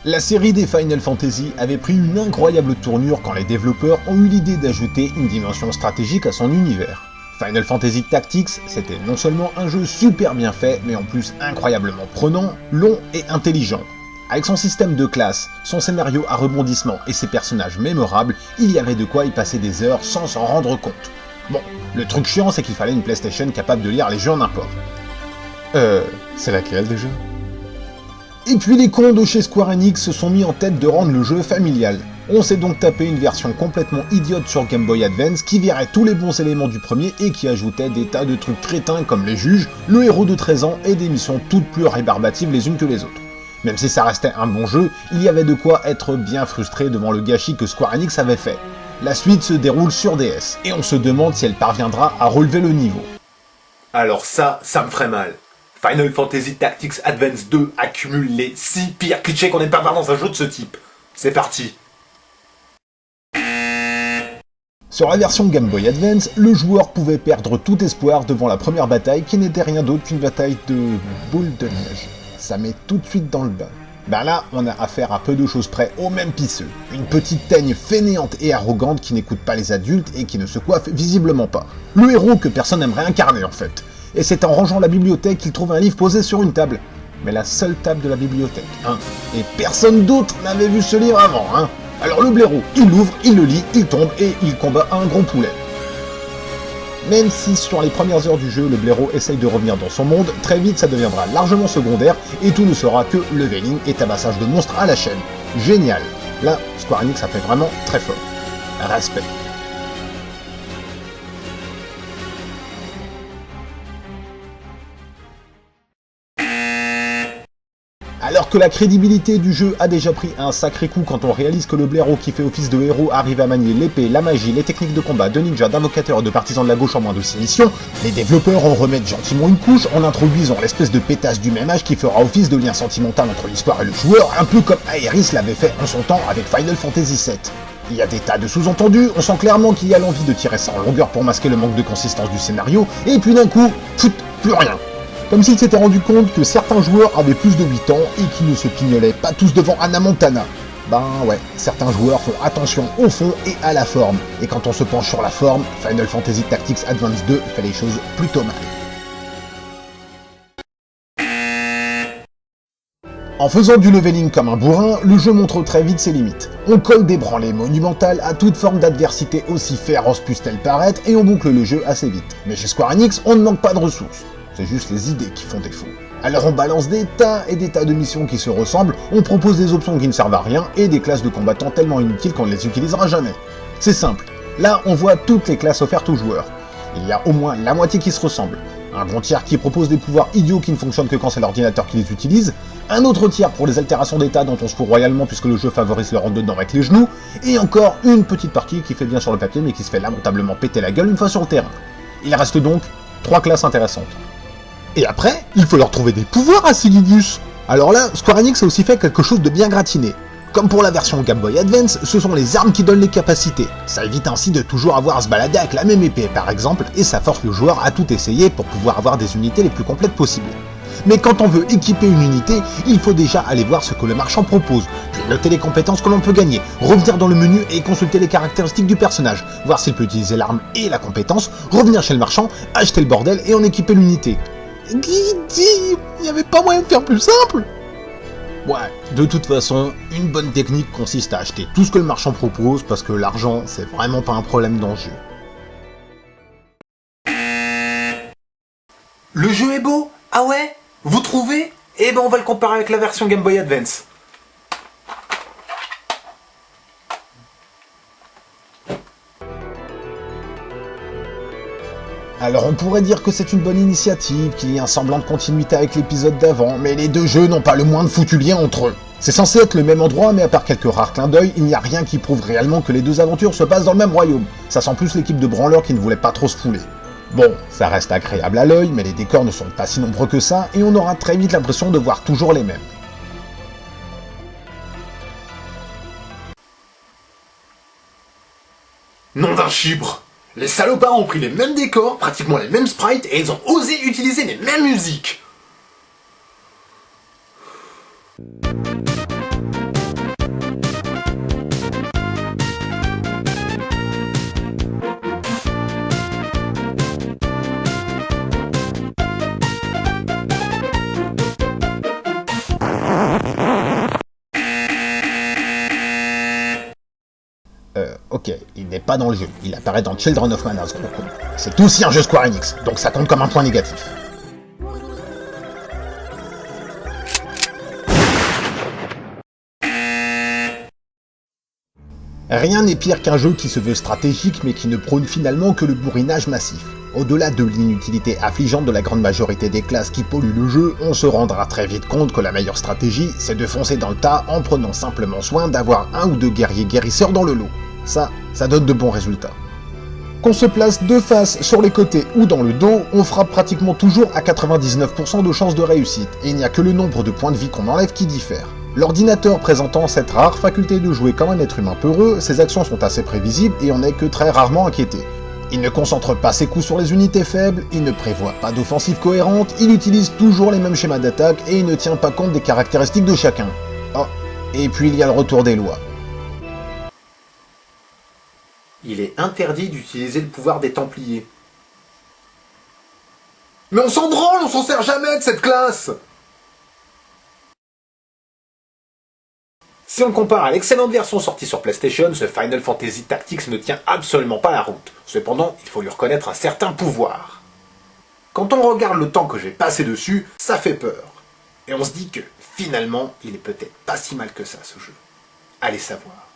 La série des Final Fantasy avait pris une incroyable tournure quand les développeurs ont eu l'idée d'ajouter une dimension stratégique à son univers. Final Fantasy Tactics, c'était non seulement un jeu super bien fait, mais en plus incroyablement prenant, long et intelligent. Avec son système de classe, son scénario à rebondissement et ses personnages mémorables, il y avait de quoi y passer des heures sans s'en rendre compte. Bon, le truc chiant c'est qu'il fallait une PlayStation capable de lire les jeux en import. C'est laquelle déjà ? Et puis les cons de chez Square Enix se sont mis en tête de rendre le jeu familial. On s'est donc tapé une version complètement idiote sur Game Boy Advance qui virait tous les bons éléments du premier et qui ajoutait des tas de trucs crétins comme les juges, le héros de 13 ans et des missions toutes plus rébarbatives les unes que les autres. Même si ça restait un bon jeu, il y avait de quoi être bien frustré devant le gâchis que Square Enix avait fait. La suite se déroule sur DS, et on se demande si elle parviendra à relever le niveau. Alors ça me ferait mal. Final Fantasy Tactics Advance 2 accumule les 6 pires clichés qu'on n'aime pas voir dans un jeu de ce type. C'est parti. Sur la version Game Boy Advance, le joueur pouvait perdre tout espoir devant la première bataille qui n'était rien d'autre qu'une bataille de boules de neige. Ça met tout de suite dans le bain. Ben là, on a affaire à peu de choses près au même pisseux. Une petite teigne fainéante et arrogante qui n'écoute pas les adultes et qui ne se coiffe visiblement pas. Le héros que personne n'aimerait incarner en fait. Et c'est en rangeant la bibliothèque qu'il trouve un livre posé sur une table. Mais la seule table de la bibliothèque, hein. Et personne d'autre n'avait vu ce livre avant, hein. Alors le blaireau, il l'ouvre, il le lit, il tombe et il combat un gros poulet. Même si sur les premières heures du jeu, le blaireau essaye de revenir dans son monde, très vite ça deviendra largement secondaire et tout ne sera que leveling et tabassage de monstres à la chaîne. Génial. Là, Square Enix a fait vraiment très fort. Respect. Alors que la crédibilité du jeu a déjà pris un sacré coup quand on réalise que le blaireau qui fait office de héros arrive à manier l'épée, la magie, les techniques de combat, de ninja, d'invocateur et de partisans de la gauche en moins de 6 missions, les développeurs en remettent gentiment une couche en introduisant l'espèce de pétasse du même âge qui fera office de lien sentimental entre l'histoire et le joueur, un peu comme Aeris l'avait fait en son temps avec Final Fantasy VII. Il y a des tas de sous-entendus, on sent clairement qu'il y a l'envie de tirer ça en longueur pour masquer le manque de consistance du scénario, et puis d'un coup, plus rien. Comme s'ils s'étaient rendu compte que certains joueurs avaient plus de 8 ans et qu'ils ne se pignolaient pas tous devant Hannah Montana. Ben ouais, certains joueurs font attention au fond et à la forme, et quand on se penche sur la forme, Final Fantasy Tactics Advance 2 fait les choses plutôt mal. En faisant du leveling comme un bourrin, le jeu montre très vite ses limites. On colle des branlées monumentales à toute forme d'adversité aussi féroce puisse-t-elle paraître, et on boucle le jeu assez vite. Mais chez Square Enix, on ne manque pas de ressources. C'est juste les idées qui font défaut. Alors on balance des tas et des tas de missions qui se ressemblent, on propose des options qui ne servent à rien et des classes de combattants tellement inutiles qu'on ne les utilisera jamais. C'est simple, là on voit toutes les classes offertes aux joueurs. Il y a au moins la moitié qui se ressemblent. Un bon tiers qui propose des pouvoirs idiots qui ne fonctionnent que quand c'est l'ordinateur qui les utilise, un autre tiers pour les altérations d'état dont on se fout royalement puisque le jeu favorise le rentre-dedans avec les genoux, et encore une petite partie qui fait bien sur le papier mais qui se fait lamentablement péter la gueule une fois sur le terrain. Il reste donc 3 classes intéressantes. Et après, il faut leur trouver des pouvoirs à Silinius. Alors là, Square Enix a aussi fait quelque chose de bien gratiné. Comme pour la version Game Boy Advance, ce sont les armes qui donnent les capacités. Ça évite ainsi de toujours avoir à se balader avec la même épée par exemple, et ça force le joueur à tout essayer pour pouvoir avoir des unités les plus complètes possibles. Mais quand on veut équiper une unité, il faut déjà aller voir ce que le marchand propose, puis noter les compétences que l'on peut gagner, revenir dans le menu et consulter les caractéristiques du personnage, voir s'il peut utiliser l'arme et la compétence, revenir chez le marchand, acheter le bordel et en équiper l'unité. Il n'y avait pas moyen de faire plus simple. Ouais, de toute façon, une bonne technique consiste à acheter tout ce que le marchand propose parce que l'argent, c'est vraiment pas un problème dans le jeu. Le jeu est beau? Ah ouais? Vous trouvez? Eh ben on va le comparer avec la version Game Boy Advance. Alors on pourrait dire que c'est une bonne initiative, qu'il y ait un semblant de continuité avec l'épisode d'avant, mais les deux jeux n'ont pas le moindre foutu lien entre eux. C'est censé être le même endroit, mais à part quelques rares clins d'œil, il n'y a rien qui prouve réellement que les deux aventures se passent dans le même royaume. Ça sent plus l'équipe de branleurs qui ne voulait pas trop se fouler. Bon, ça reste agréable à l'œil, mais les décors ne sont pas si nombreux que ça, et on aura très vite l'impression de voir toujours les mêmes. Nom d'un chibre! Les salopards ont pris les mêmes décors, pratiquement les mêmes sprites, et ils ont osé utiliser les mêmes musiques! Ok, il n'est pas dans le jeu, il apparaît dans Children of Mana, ce gros con. C'est aussi un jeu Square Enix, donc ça compte comme un point négatif. Rien n'est pire qu'un jeu qui se veut stratégique mais qui ne prône finalement que le bourrinage massif. Au-delà de l'inutilité affligeante de la grande majorité des classes qui polluent le jeu, on se rendra très vite compte que la meilleure stratégie, c'est de foncer dans le tas en prenant simplement soin d'avoir un ou deux guerriers guérisseurs dans le lot. Ça donne de bons résultats. Qu'on se place de face, sur les côtés ou dans le dos, on frappe pratiquement toujours à 99% de chances de réussite, et il n'y a que le nombre de points de vie qu'on enlève qui diffère. L'ordinateur présentant cette rare faculté de jouer comme un être humain peureux, ses actions sont assez prévisibles et on n'est que très rarement inquiété. Il ne concentre pas ses coups sur les unités faibles, il ne prévoit pas d'offensive cohérente, il utilise toujours les mêmes schémas d'attaque et il ne tient pas compte des caractéristiques de chacun. Oh, et puis il y a le retour des lois. Il est interdit d'utiliser le pouvoir des Templiers. Mais on s'en branle, on s'en sert jamais de cette classe! Si on le compare à l'excellente version sortie sur PlayStation, ce Final Fantasy Tactics ne tient absolument pas la route. Cependant, il faut lui reconnaître un certain pouvoir. Quand on regarde le temps que j'ai passé dessus, ça fait peur. Et on se dit que, finalement, il est peut-être pas si mal que ça, ce jeu. Allez savoir.